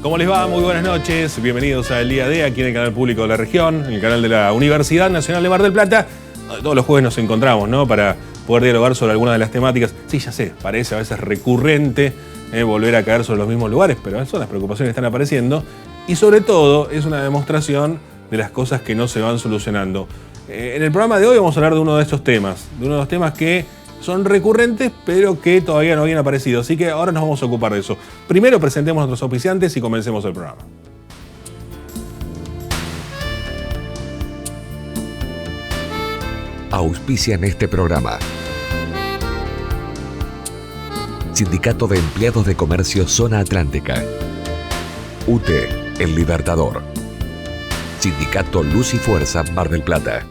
¿Cómo les va? Muy buenas noches. Bienvenidos a El Día D, aquí en el canal público de la región, en el canal de la Universidad Nacional de Mar del Plata. Todos los jueves nos encontramos, ¿no?, para poder dialogar sobre algunas de las temáticas. Sí, ya sé, parece a veces recurrente volver a caer sobre los mismos lugares, pero son las preocupaciones que están apareciendo. Y sobre todo, es una demostración de las cosas que no se van solucionando. En el programa de hoy vamos a hablar de uno de estos temas, que son recurrentes, pero que todavía no habían aparecido. Así que ahora nos vamos a ocupar de eso. Primero presentemos a nuestros auspiciantes y comencemos el programa. Auspician este programa. Sindicato de Empleados de Comercio Zona Atlántica. UTE, El Libertador. Sindicato Luz y Fuerza, Mar del Plata.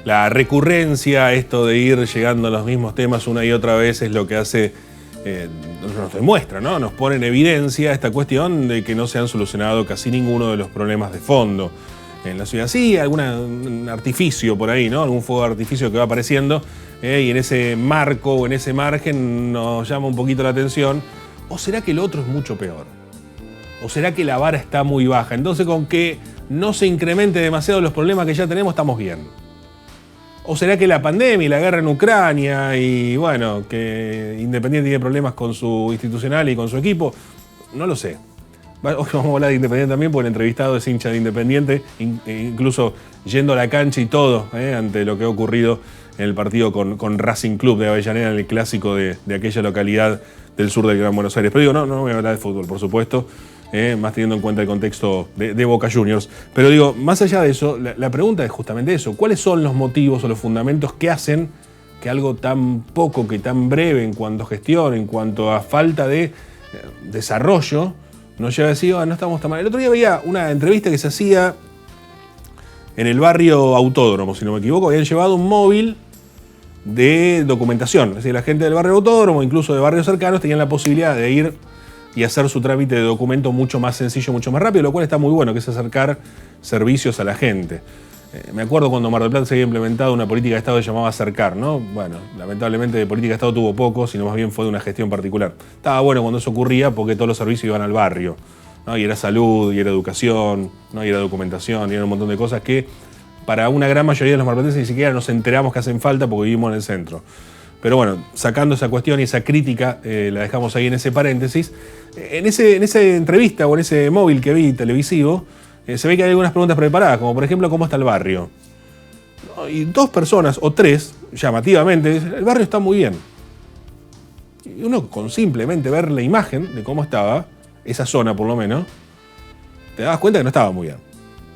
La recurrencia, esto de ir llegando a los mismos temas una y otra vez, es lo que hace, nos demuestra, ¿no? Nos pone en evidencia esta cuestión de que no se han solucionado casi ninguno de los problemas de fondo en la ciudad. Sí, algún artificio por ahí, ¿no? Algún fuego de artificio que va apareciendo, y en ese marco o en ese margen nos llama un poquito la atención. ¿O será que el otro es mucho peor? ¿O será que la vara está muy baja? Entonces, con que no se incremente demasiado los problemas que ya tenemos, estamos bien. ¿O será que la pandemia y la guerra en Ucrania y, bueno, que Independiente tiene problemas con su institucional y con su equipo? No lo sé. Hoy vamos a hablar de Independiente también, porque el entrevistado es hincha de Independiente, incluso yendo a la cancha y todo, ante lo que ha ocurrido en el partido con Racing Club de Avellaneda, en el clásico de aquella localidad del sur del Gran Buenos Aires. Pero digo, no voy a hablar de fútbol, por supuesto, más teniendo en cuenta el contexto de Boca Juniors. Pero digo, más allá de eso, la pregunta es justamente eso. ¿Cuáles son los motivos o los fundamentos que hacen que algo tan poco, que tan breve en cuanto a gestión, en cuanto a falta de desarrollo, nos lleva a decir, no estamos tan mal? El otro día veía una entrevista que se hacía en el barrio Autódromo, si no me equivoco. Habían llevado un móvil de documentación. Es decir, la gente del barrio Autódromo, incluso de barrios cercanos, tenían la posibilidad de ir y hacer su trámite de documento mucho más sencillo, mucho más rápido, lo cual está muy bueno, que es acercar servicios a la gente. Me acuerdo cuando Mar del Plata se había implementado una política de Estado que se llamaba Acercar, ¿no? Bueno, lamentablemente de política de Estado tuvo poco, sino más bien fue de una gestión particular. Estaba bueno cuando eso ocurría porque todos los servicios iban al barrio, ¿no? Y era salud, y era educación, ¿no? Y era documentación, y era un montón de cosas que para una gran mayoría de los marplatenses ni siquiera nos enteramos que hacen falta porque vivimos en el centro. Pero bueno, sacando esa cuestión y esa crítica, la dejamos ahí en ese paréntesis. En esa entrevista o en ese móvil que vi televisivo, se ve que hay algunas preguntas preparadas, como por ejemplo, ¿cómo está el barrio? Y dos personas, o tres, llamativamente, dicen, el barrio está muy bien. Y uno, con simplemente ver la imagen de cómo estaba, esa zona por lo menos, te dabas cuenta que no estaba muy bien.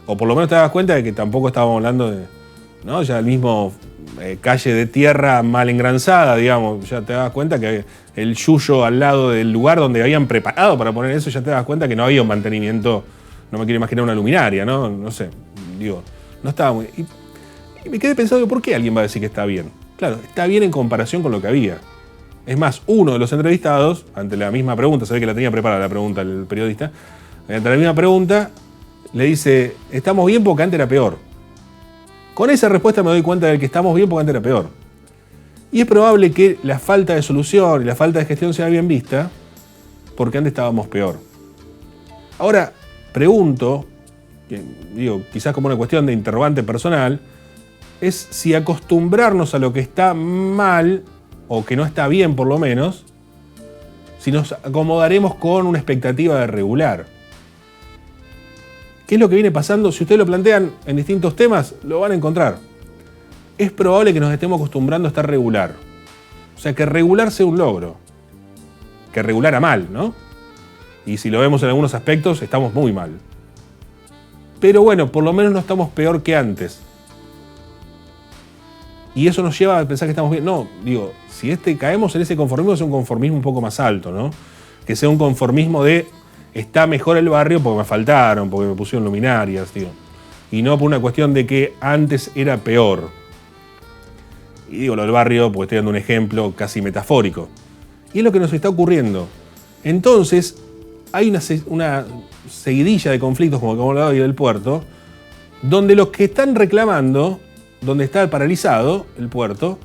O por lo menos te dabas cuenta de que tampoco estábamos hablando de, ¿no?, ya el mismo calle de tierra mal engranzada, digamos. Ya te das cuenta que el yuyo al lado del lugar donde habían preparado para poner eso, ya te das cuenta que no había un mantenimiento. No me quiero imaginar una luminaria, ¿no? No sé, digo, no estaba muy... Y me quedé pensando, ¿por qué alguien va a decir que está bien? Claro, está bien en comparación con lo que había. Es más, uno de los entrevistados, ante la misma pregunta, se ve que la tenía preparada la pregunta el periodista, ante la misma pregunta, le dice, estamos bien porque antes era peor. Con esa respuesta me doy cuenta de que estamos bien porque antes era peor. Y es probable que la falta de solución y la falta de gestión sea bien vista porque antes estábamos peor. Ahora, pregunto, digo, quizás como una cuestión de interrogante personal, es si acostumbrarnos a lo que está mal, o que no está bien por lo menos, si nos acomodaremos con una expectativa de regular. ¿Qué es lo que viene pasando? Si ustedes lo plantean en distintos temas, lo van a encontrar. Es probable que nos estemos acostumbrando a estar regular. O sea, que regular sea un logro. Que regular a mal, ¿no? Y si lo vemos en algunos aspectos, estamos muy mal. Pero bueno, por lo menos no estamos peor que antes. Y eso nos lleva a pensar que estamos bien. No, digo, si caemos en ese conformismo, es un conformismo un poco más alto, ¿no? Que sea un conformismo de está mejor el barrio porque me faltaron, porque me pusieron luminarias, digo. Y no por una cuestión de que antes era peor. Y digo lo del barrio porque estoy dando un ejemplo casi metafórico. Y es lo que nos está ocurriendo. Entonces, hay una seguidilla de conflictos, como acabamos de hablar hoy del puerto, donde los que están reclamando, donde está paralizado el puerto,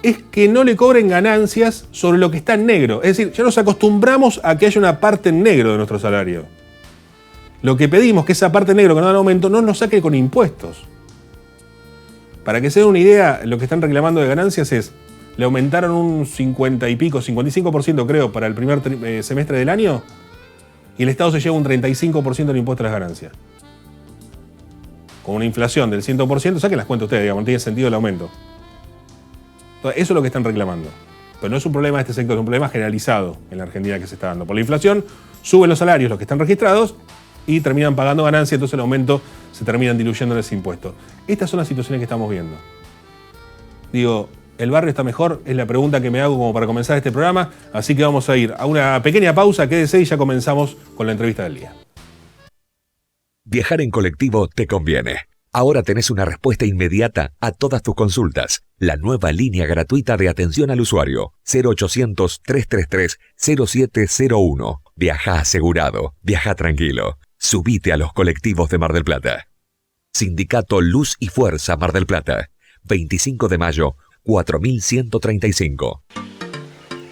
es que no le cobren ganancias sobre lo que está en negro. Es decir, ya nos acostumbramos a que haya una parte en negro de nuestro salario. Lo que pedimos que esa parte en negro que no da aumento no nos saque con impuestos. Para que se den una idea, lo que están reclamando de ganancias es, le aumentaron un 50 y pico, 55% creo, para el primer semestre del año, y el Estado se lleva un 35% del impuesto a las ganancias. Con una inflación del 100%, saquen las cuentas ustedes, digamos, no tiene sentido el aumento. Entonces, eso es lo que están reclamando. Pero no es un problema de este sector, es un problema generalizado en la Argentina que se está dando. Por la inflación, suben los salarios, los que están registrados, y terminan pagando ganancias, entonces el aumento se terminan diluyendo en ese impuesto. Estas son las situaciones que estamos viendo. Digo, ¿el barrio está mejor? Es la pregunta que me hago como para comenzar este programa, así que vamos a ir a una pequeña pausa, quédese y ya comenzamos con la entrevista del día. Viajar en colectivo te conviene. Ahora tenés una respuesta inmediata a todas tus consultas. La nueva línea gratuita de atención al usuario. 0800-333-0701. Viaja asegurado. Viaja tranquilo. Subite a los colectivos de Mar del Plata. Sindicato Luz y Fuerza Mar del Plata. 25 de mayo, 4135.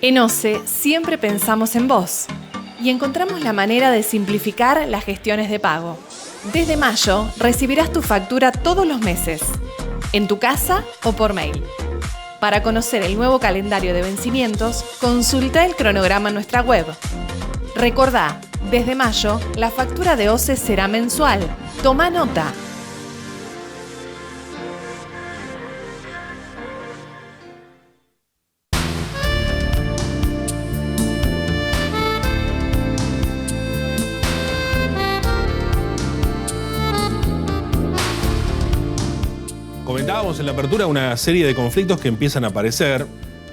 En OCE siempre pensamos en vos y encontramos la manera de simplificar las gestiones de pago. Desde mayo recibirás tu factura todos los meses, en tu casa o por mail. Para conocer el nuevo calendario de vencimientos, consulta el cronograma en nuestra web. Recordá, desde mayo, la factura de OCE será mensual. Toma nota. Comentábamos en la apertura una serie de conflictos que empiezan a aparecer.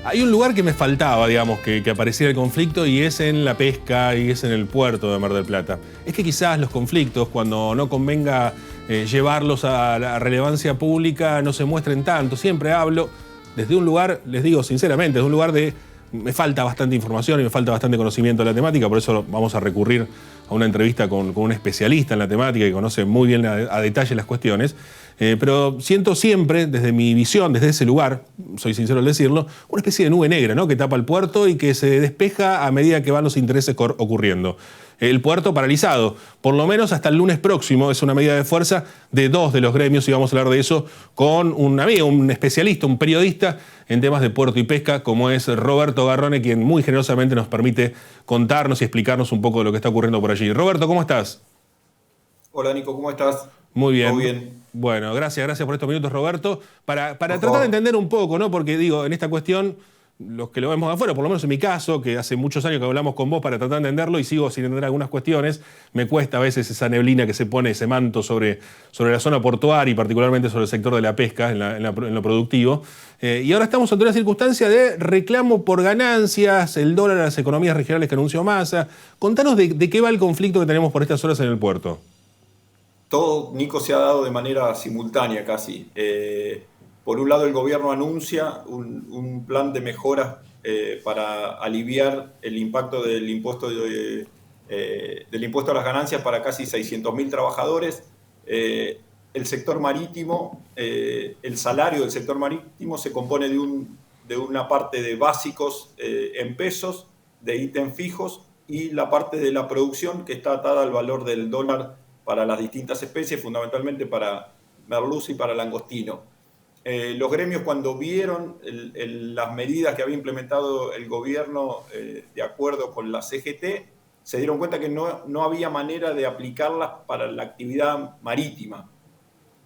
Hay un lugar que me faltaba, digamos, que apareciera el conflicto, y es en la pesca y es en el puerto de Mar del Plata. Es que quizás los conflictos, cuando no convenga llevarlos a la relevancia pública, no se muestren tanto. Siempre hablo desde un lugar, les digo sinceramente, desde un lugar de me falta bastante información y me falta bastante conocimiento de la temática, por eso vamos a recurrir a una entrevista con un especialista en la temática que conoce muy bien a detalle las cuestiones. Pero siento siempre, desde mi visión, desde ese lugar, soy sincero al decirlo, una especie de nube negra, ¿no?, que tapa el puerto y que se despeja a medida que van los intereses ocurriendo. El puerto paralizado, por lo menos hasta el lunes próximo, es una medida de fuerza de dos de los gremios, y vamos a hablar de eso con un amigo, un especialista, un periodista en temas de puerto y pesca, como es Roberto Garrone, quien muy generosamente nos permite contarnos y explicarnos un poco de lo que está ocurriendo por allí. Roberto, ¿cómo estás? Hola Nico, ¿cómo estás? Muy bien. Todo bien. Bueno, gracias por estos minutos, Roberto. Para tratar de entender un poco, ¿no? Porque digo, en esta cuestión, los que lo vemos de afuera, por lo menos en mi caso, que hace muchos años que hablamos con vos para tratar de entenderlo y sigo sin entender algunas cuestiones, me cuesta a veces esa neblina que se pone, ese manto sobre la zona portuaria y particularmente sobre el sector de la pesca en lo productivo. Y ahora estamos ante una circunstancia de reclamo por ganancias, el dólar a las economías regionales que anunció Massa. Contanos de qué va el conflicto que tenemos por estas horas en el puerto. Todo, Nico, se ha dado de manera simultánea casi. Por un lado, el gobierno anuncia un plan de mejoras para aliviar el impacto del impuesto a las ganancias para casi 600.000 trabajadores. El sector marítimo, el salario del sector marítimo se compone de una parte de básicos en pesos, de ítems fijos, y la parte de la producción que está atada al valor del dólar para las distintas especies, fundamentalmente para merluza y para langostino. Los gremios, cuando vieron las medidas que había implementado el gobierno de acuerdo con la CGT, se dieron cuenta que no había manera de aplicarlas para la actividad marítima.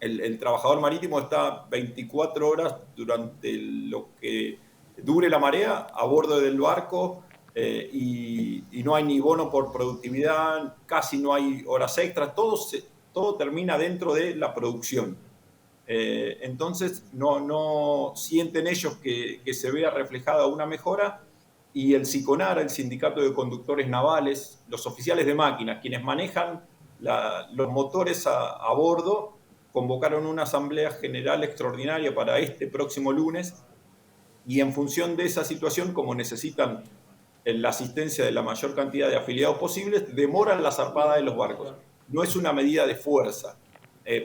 El trabajador marítimo está 24 horas durante lo que dure la marea a bordo del barco, y no hay ni bono por productividad, casi no hay horas extras, todo termina dentro de la producción. Entonces no sienten ellos que se vea reflejada una mejora, y el SICONAR, el Sindicato de Conductores Navales, los oficiales de máquinas, quienes manejan los motores a bordo, convocaron una asamblea general extraordinaria para este próximo lunes, y en función de esa situación, como necesitan la asistencia de la mayor cantidad de afiliados posibles, demoran la zarpada de los barcos. No es una medida de fuerza.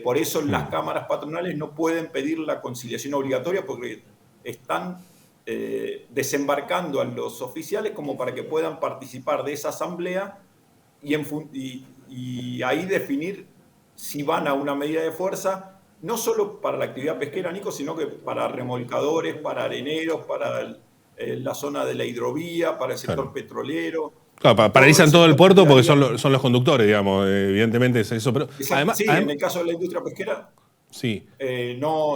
Por eso las cámaras patronales no pueden pedir la conciliación obligatoria, porque están desembarcando a los oficiales como para que puedan participar de esa asamblea y ahí definir si van a una medida de fuerza, no solo para la actividad pesquera, Nico, sino que para remolcadores, para areneros, para la zona de la hidrovía, para el sector petrolero. Claro, paralizan todo el puerto porque son los conductores, digamos, evidentemente es eso. Pero además, en el caso de la industria pesquera, sí.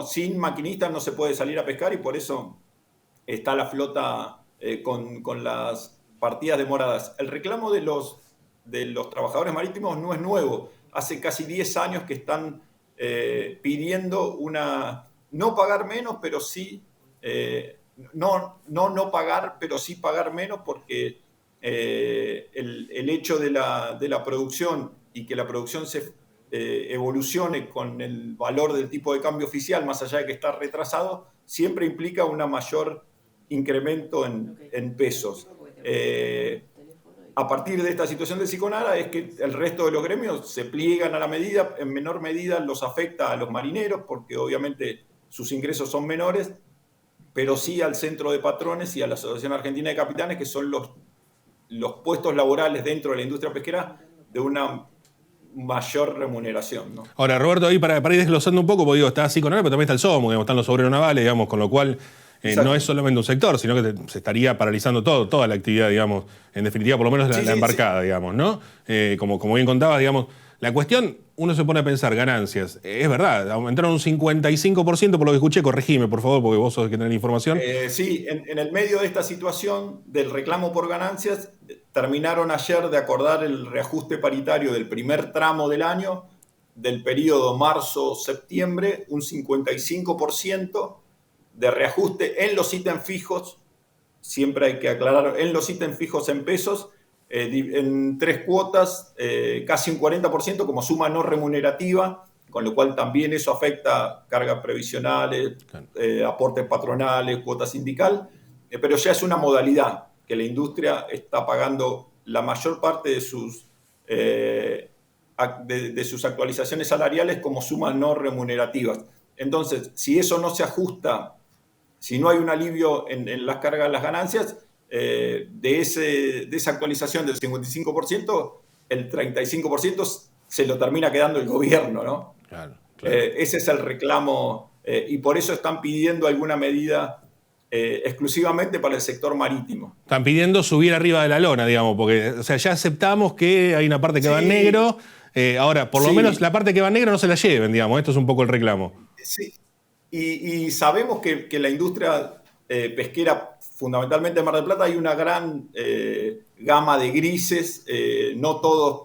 Sin maquinistas no se puede salir a pescar y por eso está la flota con las partidas demoradas. El reclamo de los trabajadores marítimos no es nuevo. Hace casi 10 años que están pidiendo no pagar menos, pero sí, no pagar, pero sí pagar menos, porque el hecho de la producción y que la producción se evolucione con el valor del tipo de cambio oficial, más allá de que está retrasado, siempre implica un mayor incremento en pesos. A partir de esta situación de Siconara es que el resto de los gremios se pliegan a la medida, en menor medida los afecta a los marineros, porque obviamente sus ingresos son menores, pero sí al Centro de Patrones y a la Asociación Argentina de Capitanes, que son los puestos laborales dentro de la industria pesquera de una mayor remuneración, ¿no? Ahora, Roberto, ahí para ir desglosando un poco, porque digo, está Siconara, pero también está el SOMO, digamos, están los obreros navales, digamos, con lo cual no es solamente un sector, sino que se estaría paralizando toda la actividad, digamos, en definitiva, por lo menos la embarcada, digamos, ¿no? Como bien contabas, digamos, la cuestión, uno se pone a pensar, ganancias, es verdad, aumentaron un 55% por lo que escuché, corregime, por favor, porque vos sos el que tenés la información. Sí, en el medio de esta situación del reclamo por ganancias, terminaron ayer de acordar el reajuste paritario del primer tramo del año, del periodo marzo-septiembre, un 55% de reajuste en los ítems fijos, siempre hay que aclarar, en los ítems fijos en pesos, en 3 cuotas, casi un 40% como suma no remunerativa, con lo cual también eso afecta cargas previsionales, aportes patronales, cuota sindical, pero ya es una modalidad que la industria está pagando la mayor parte de sus actualizaciones salariales como sumas no remunerativas. Entonces, si eso no se ajusta, si no hay un alivio en las cargas de las ganancias, de esa actualización del 55%, el 35% se lo termina quedando el gobierno, ¿no? Claro. Ese es el reclamo, y por eso están pidiendo alguna medida exclusivamente para el sector marítimo. Están pidiendo subir arriba de la lona, digamos, porque o sea, ya aceptamos que hay una parte que va en negro, ahora, por lo menos la parte que va en negro no se la lleven, digamos, esto es un poco el reclamo. Sí, y sabemos que la industria pesquera, fundamentalmente en Mar del Plata, hay una gran gama de grises, no todos,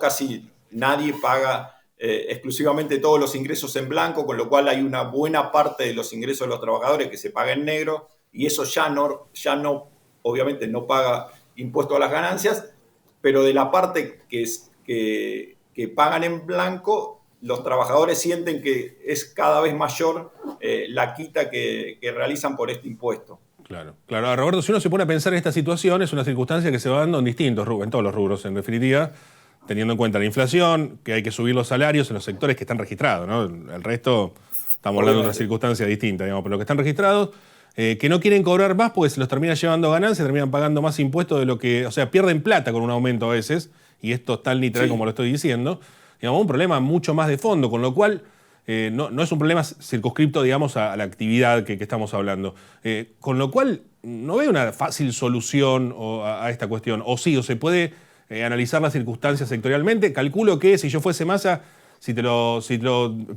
casi nadie paga exclusivamente todos los ingresos en blanco, con lo cual hay una buena parte de los ingresos de los trabajadores que se paga en negro, y eso ya no obviamente no paga impuesto a las ganancias, pero de la parte que pagan en blanco, los trabajadores sienten que es cada vez mayor la quita que realizan por este impuesto. Claro. Ahora, Roberto, si uno se pone a pensar en esta situación, es una circunstancia que se va dando en todos los rubros, en definitiva, teniendo en cuenta la inflación, que hay que subir los salarios en los sectores que están registrados, ¿no? El resto, estamos hablando de una circunstancia distinta, digamos, pero los que están registrados, que no quieren cobrar más porque se los termina llevando ganancias, terminan pagando más impuestos de lo que, o sea, pierden plata con un aumento a veces, y esto es tan literal como lo estoy diciendo, digamos, un problema mucho más de fondo, con lo cual no es un problema circunscripto, digamos, a la actividad que estamos hablando. Con lo cual, no veo una fácil solución a esta cuestión. O sí, o se puede analizar las circunstancias sectorialmente. Calculo que si yo fuese Massa, si te lo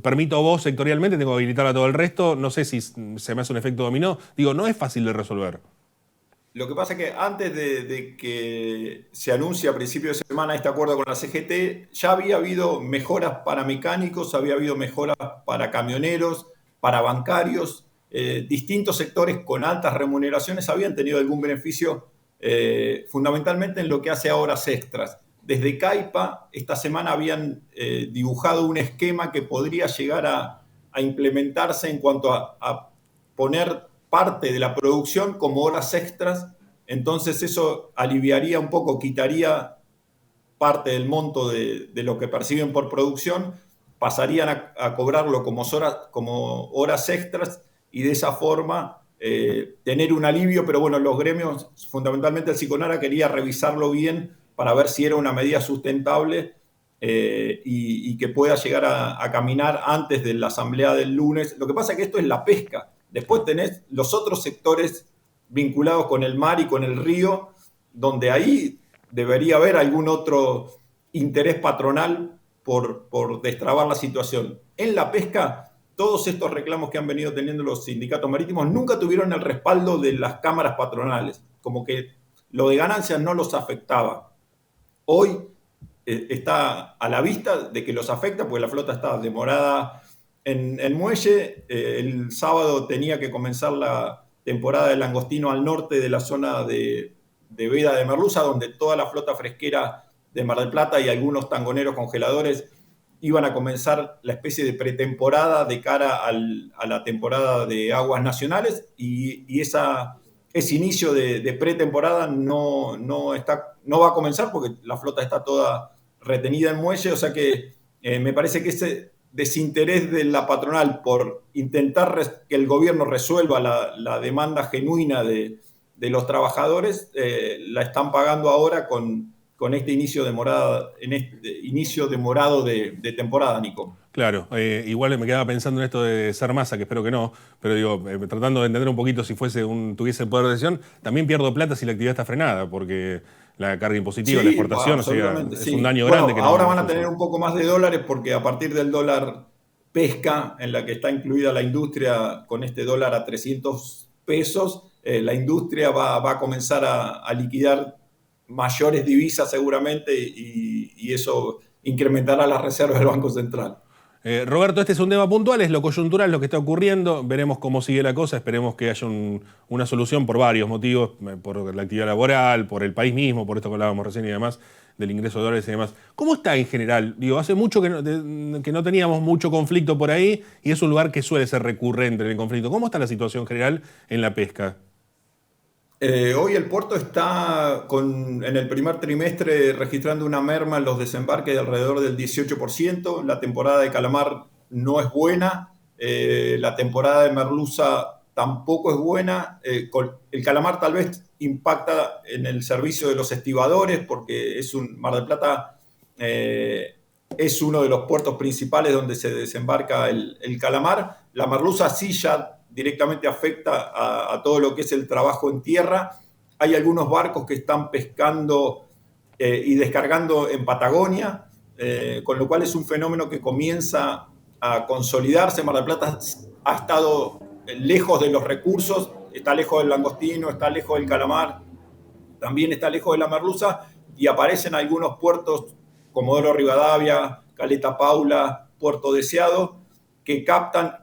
permito vos sectorialmente, tengo que habilitar a todo el resto. No sé si se me hace un efecto dominó. Digo, no es fácil de resolver. Lo que pasa es que antes de que se anuncie a principios de semana este acuerdo con la CGT, ya había habido mejoras para mecánicos, había habido mejoras para camioneros, para bancarios. Distintos sectores con altas remuneraciones habían tenido algún beneficio, fundamentalmente en lo que hace a horas extras. Desde CAIPA, esta semana habían dibujado un esquema que podría llegar a implementarse en cuanto a poner parte de la producción como horas extras, entonces eso aliviaría un poco, quitaría parte del monto de lo que perciben por producción, pasarían a cobrarlo como horas extras, y de esa forma tener un alivio, pero bueno, los gremios, fundamentalmente el Siconara, quería revisarlo bien para ver si era una medida sustentable y que pueda llegar a caminar antes de la asamblea del lunes. Lo que pasa es que esto es la pesca. Después tenés los otros sectores vinculados con el mar y con el río, donde ahí debería haber algún otro interés patronal por destrabar la situación. En la pesca, todos estos reclamos que han venido teniendo los sindicatos marítimos nunca tuvieron el respaldo de las cámaras patronales, como que lo de ganancias no los afectaba. Hoy está a la vista de que los afecta, porque la flota está demorada en muelle. El sábado tenía que comenzar la temporada de langostino al norte de la zona de Veda de Merluza, donde toda la flota fresquera de Mar del Plata y algunos tangoneros congeladores iban a comenzar la especie de pretemporada de cara a la temporada de aguas nacionales, y ese inicio de pretemporada no va a comenzar porque la flota está toda retenida en muelle. O sea que me parece que ese desinterés de la patronal por intentar que el gobierno resuelva la demanda genuina de los trabajadores, la están pagando ahora con este inicio demorado de temporada, Nico. Claro, igual me quedaba pensando en esto de ser masa, que espero que no, pero digo, tratando de entender un poquito, si tuviese el poder de decisión, también pierdo plata si la actividad está frenada, porque la carga impositiva, la exportación, o sea, es un daño grande. Que ahora van a tener un poco más de dólares porque a partir del dólar pesca, en la que está incluida la industria, con este dólar a 300 pesos, la industria va a comenzar a liquidar mayores divisas seguramente, y eso incrementará las reservas del Banco Central. Roberto, este es un tema puntual, es lo coyuntural, lo que está ocurriendo. Veremos cómo sigue la cosa, esperemos que haya una solución por varios motivos, por la actividad laboral, por el país mismo, por esto que hablábamos recién y demás, del ingreso de dólares y demás. ¿Cómo está en general? Digo, hace mucho que no teníamos mucho conflicto por ahí, y es un lugar que suele ser recurrente en el conflicto. ¿Cómo está la situación general en la pesca? Hoy el puerto está en el primer trimestre registrando una merma en los desembarques de alrededor del 18%. La temporada de calamar no es buena. La temporada de merluza tampoco es buena. El calamar tal vez impacta en el servicio de los estibadores, porque Mar del Plata es uno de los puertos principales donde se desembarca el calamar. La merluza sí ya directamente afecta a todo lo que es el trabajo en tierra. Hay algunos barcos que están pescando y descargando en Patagonia, con lo cual es un fenómeno que comienza a consolidarse. Mar del Plata ha estado lejos de los recursos, está lejos del langostino, está lejos del calamar, también está lejos de la merluza, y aparecen algunos puertos, Comodoro Rivadavia, Caleta Paula, Puerto Deseado, que captan,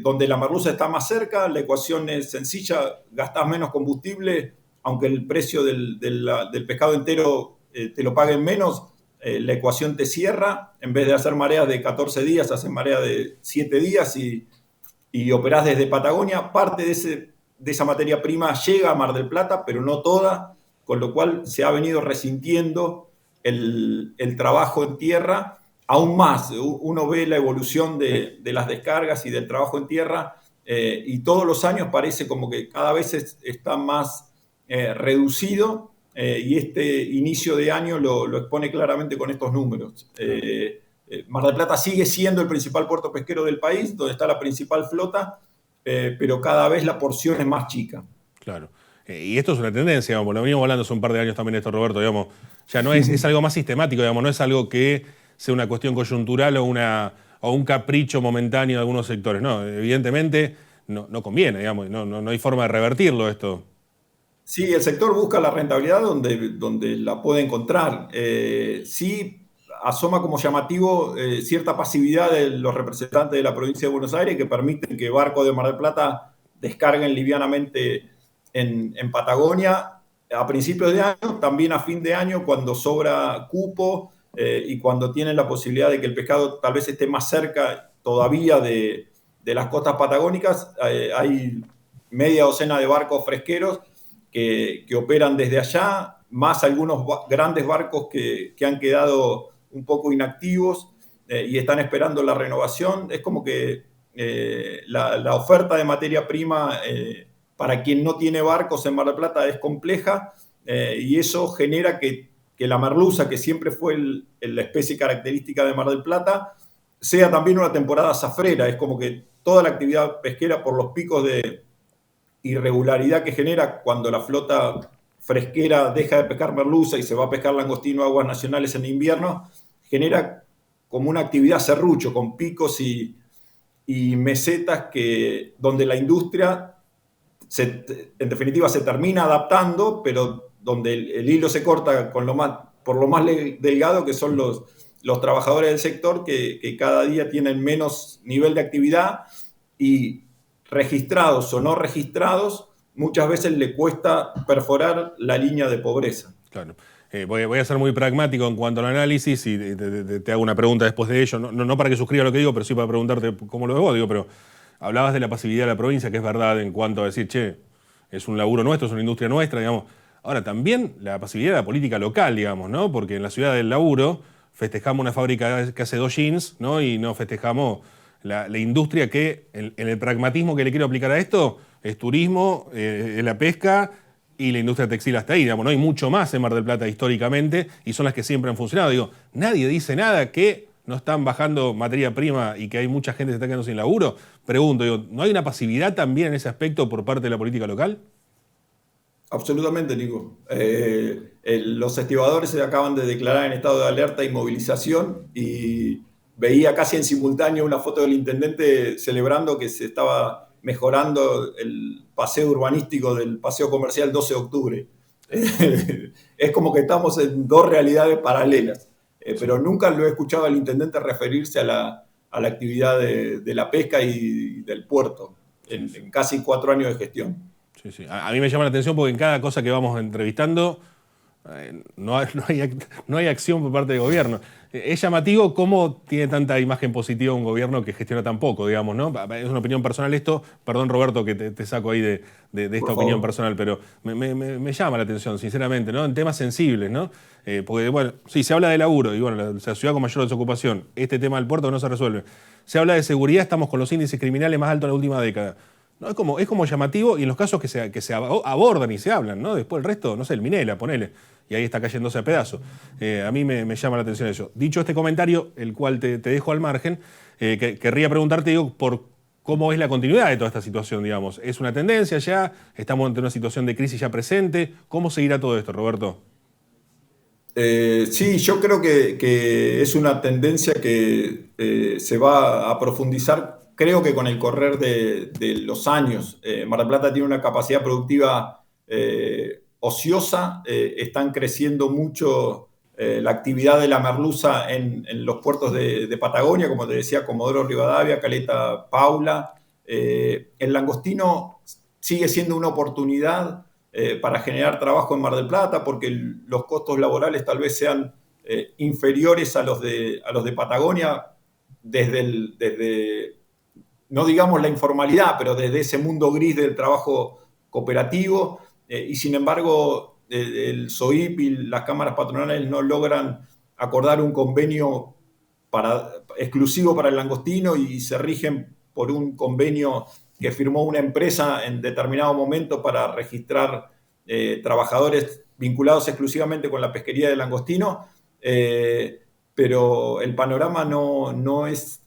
donde la merluza está más cerca. La ecuación es sencilla: gastás menos combustible, aunque el precio del pescado entero te lo paguen menos, la ecuación te cierra. En vez de hacer mareas de 14 días, haces marea de 7 días y operás desde Patagonia. Parte de esa materia prima llega a Mar del Plata, pero no toda, con lo cual se ha venido resintiendo el trabajo en tierra. Aún más, uno ve la evolución de las descargas y del trabajo en tierra, y todos los años parece como que cada vez está más reducido, y este inicio de año lo expone claramente con estos números. Mar del Plata sigue siendo el principal puerto pesquero del país, donde está la principal flota, pero cada vez la porción es más chica. Claro. Y esto es una tendencia, digamos, lo venimos hablando hace un par de años también esto, Roberto, digamos, ya no es algo más sistemático, digamos, no es algo que sea una cuestión coyuntural o un capricho momentáneo de algunos sectores. No, evidentemente no conviene, digamos, no hay forma de revertirlo esto. Sí, el sector busca la rentabilidad donde la puede encontrar. Sí asoma como llamativo cierta pasividad de los representantes de la provincia de Buenos Aires, que permiten que barcos de Mar del Plata descarguen livianamente en Patagonia a principios de año, también a fin de año, cuando sobra cupo, y cuando tienen la posibilidad de que el pescado tal vez esté más cerca todavía de las costas patagónicas. Hay media docena de barcos fresqueros que operan desde allá, más algunos grandes barcos que han quedado un poco inactivos y están esperando la renovación. Es como que la oferta de materia prima para quien no tiene barcos en Mar del Plata es compleja, y eso genera que la merluza, que siempre fue la especie característica de Mar del Plata, sea también una temporada zafrera. Es como que toda la actividad pesquera, por los picos de irregularidad que genera cuando la flota fresquera deja de pescar merluza y se va a pescar langostino a aguas nacionales en invierno, genera como una actividad serrucho, con picos y mesetas donde la industria, en definitiva, se termina adaptando, pero donde el hilo se corta por lo más delgado, que son los trabajadores del sector, que cada día tienen menos nivel de actividad, y registrados o no registrados, muchas veces le cuesta perforar la línea de pobreza. Claro. Voy a ser muy pragmático en cuanto al análisis y te hago una pregunta después de ello. No para que suscriba lo que digo, pero sí para preguntarte cómo lo ves vos. Pero hablabas de la pasividad de la provincia, que es verdad en cuanto a decir, che, es un laburo nuestro, es una industria nuestra, digamos. Ahora, también la pasividad de la política local, digamos, ¿no? Porque en la ciudad del laburo festejamos una fábrica que hace 2 jeans, ¿no? Y no festejamos la industria que, en el pragmatismo que le quiero aplicar a esto, es turismo, la pesca y la industria textil hasta ahí, digamos, no hay mucho más en Mar del Plata históricamente y son las que siempre han funcionado. Digo, nadie dice nada que no están bajando materia prima y que hay mucha gente que se está quedando sin laburo. Pregunto, digo, ¿no hay una pasividad también en ese aspecto por parte de la política local? Absolutamente, Nico. Los estibadores se acaban de declarar en estado de alerta y movilización, y veía casi en simultáneo una foto del intendente celebrando que se estaba mejorando el paseo urbanístico del paseo comercial 12 de octubre. Es como que estamos en dos realidades paralelas, pero nunca lo he escuchado al intendente referirse a la actividad de la pesca y del puerto en casi 4 años de gestión. Sí, sí. A mí me llama la atención porque en cada cosa que vamos entrevistando no hay acción por parte del gobierno. Es llamativo cómo tiene tanta imagen positiva un gobierno que gestiona tan poco, digamos, ¿no? Es una opinión personal esto. Perdón, Roberto, que te saco ahí de esta opinión personal, pero me llama la atención, sinceramente, ¿no? En temas sensibles, ¿no? Porque, bueno, sí, se habla de laburo y, bueno, la ciudad con mayor desocupación, este tema del puerto no se resuelve. Se habla de seguridad, estamos con los índices criminales más altos en la última década. No, es como llamativo, y en los casos que se abordan y se hablan, ¿no? Después el resto, no sé, el Minela, ponele, y ahí está cayéndose a pedazos. A mí me llama la atención eso. Dicho este comentario, el cual te dejo al margen, querría preguntarte, digo, por cómo es la continuidad de toda esta situación, digamos. ¿Es una tendencia ya? ¿Estamos ante una situación de crisis ya presente? ¿Cómo seguirá todo esto, Roberto? Sí, yo creo que es una tendencia que se va a profundizar. Creo que con el correr de los años. Mar del Plata tiene una capacidad productiva ociosa, están creciendo mucho la actividad de la merluza en los puertos de Patagonia, como te decía, Comodoro Rivadavia, Caleta Paula. El langostino sigue siendo una oportunidad para generar trabajo en Mar del Plata, porque los costos laborales tal vez sean inferiores a los de Patagonia, desde no digamos la informalidad, pero desde ese mundo gris del trabajo cooperativo, y sin embargo el SOIP y las cámaras patronales no logran acordar un convenio exclusivo para el langostino, y se rigen por un convenio que firmó una empresa en determinado momento para registrar trabajadores vinculados exclusivamente con la pesquería del langostino. Pero el panorama no es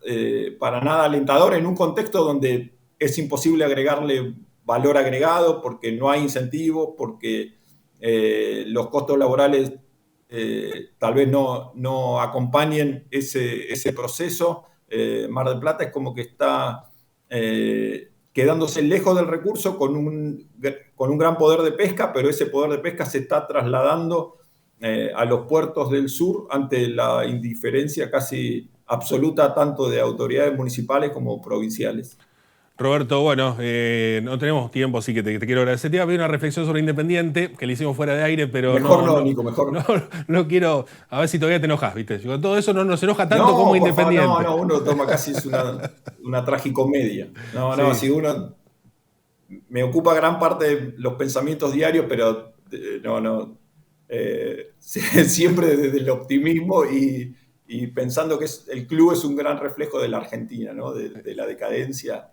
para nada alentador en un contexto donde es imposible agregarle valor agregado, porque no hay incentivos, porque los costos laborales tal vez no acompañen ese proceso. Mar del Plata es como que está quedándose lejos del recurso, con un gran poder de pesca, pero ese poder de pesca se está trasladando a los puertos del sur ante la indiferencia casi absoluta tanto de autoridades municipales como provinciales. Roberto, bueno, no tenemos tiempo, así que te quiero agradecer. Te iba a pedir una reflexión sobre Independiente, que le hicimos fuera de aire, pero mejor Nico, mejor no quiero, a ver si todavía te enojas, ¿viste? Todo eso no nos enoja tanto como Independiente. Uno toma casi una tragicomedia. Sí. Si uno me ocupa gran parte de los pensamientos diarios, pero siempre desde el optimismo y pensando que el club es un gran reflejo de la Argentina, ¿no? De la decadencia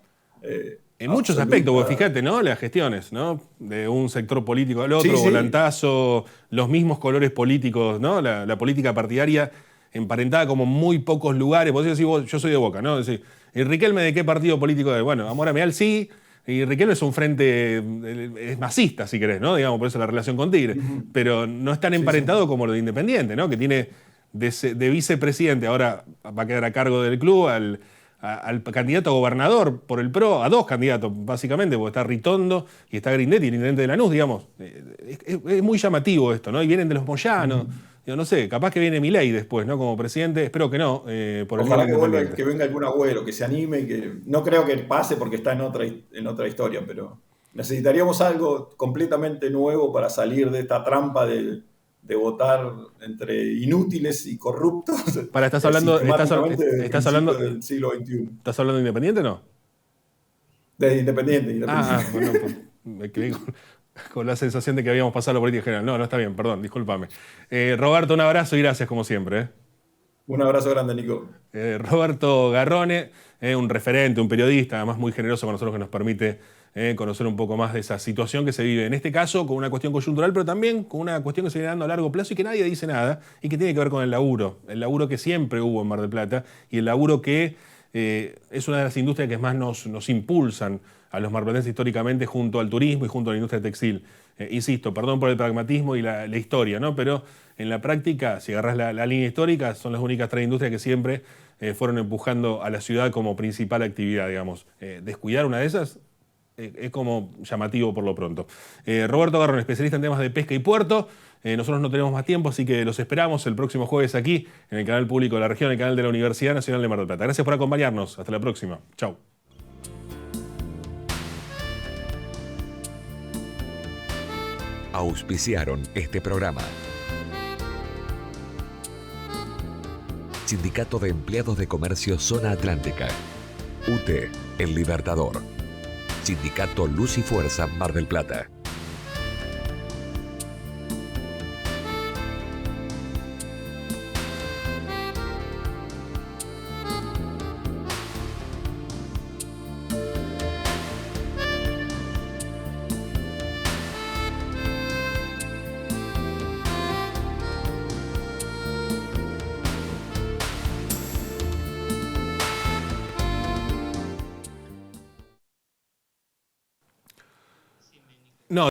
En muchos aspectos, vos fíjate, ¿no? Las gestiones, ¿no? De un sector político al otro, Sí. volantazo, los mismos colores políticos, ¿no? La política partidaria emparentada como en muy pocos lugares. Vos decís, yo soy de Boca, ¿no? Decís, ¿y Riquelme de qué partido político es? Bueno, Amor Amial sí, y Riquelme es un frente, es masista, si querés, ¿no? Digamos, por eso la relación con Tigre. Pero no es tan emparentado como lo de Independiente, ¿no? Que tiene de vicepresidente, ahora va a quedar a cargo del club, al candidato a gobernador por el PRO, a dos candidatos básicamente, porque está Ritondo y está Grindetti, el intendente de Lanús, digamos. Es muy llamativo esto, ¿no? Y vienen de los Moyanos. Digo, no sé, capaz que viene Milei después, ¿no? Como presidente, espero que no, por el Ojalá Independiente. que venga algún abuelo, que se anime, que no creo que pase porque está en otra historia, pero necesitaríamos algo completamente nuevo para salir de esta trampa de votar entre inútiles y corruptos. Para, ¿estás hablando del siglo XXI. ¿Estás hablando de Independiente o no? De Independiente. Bueno, pues, me quedé con la sensación de que habíamos pasado la política general. No está bien, perdón, discúlpame. Roberto, un abrazo y gracias como siempre. Un abrazo grande, Nico. Roberto Garrone, un referente, un periodista, además muy generoso con nosotros, que nos permite conocer un poco más de esa situación que se vive, en este caso con una cuestión coyuntural, pero también con una cuestión que se viene dando a largo plazo y que nadie dice nada, y que tiene que ver con el laburo que siempre hubo en Mar del Plata, y el laburo que es una de las industrias que más nos impulsan a los marplatenses históricamente, junto al turismo y junto a la industria textil. Insisto, perdón por el pragmatismo y la historia, ¿no? Pero en la práctica, si agarrás la línea histórica, son las únicas tres industrias que siempre fueron empujando a la ciudad como principal actividad, digamos. Descuidar una de esas es como llamativo por lo pronto. Roberto Garrone, especialista en temas de pesca y puerto. Nosotros no tenemos más tiempo, así que los esperamos el próximo jueves aquí, en el canal público de la región, el canal de la Universidad Nacional de Mar del Plata. Gracias por acompañarnos. Hasta la próxima. Chau. Auspiciaron este programa. Sindicato de Empleados de Comercio Zona Atlántica. UTE, El Libertador. Sindicato Luz y Fuerza Mar del Plata.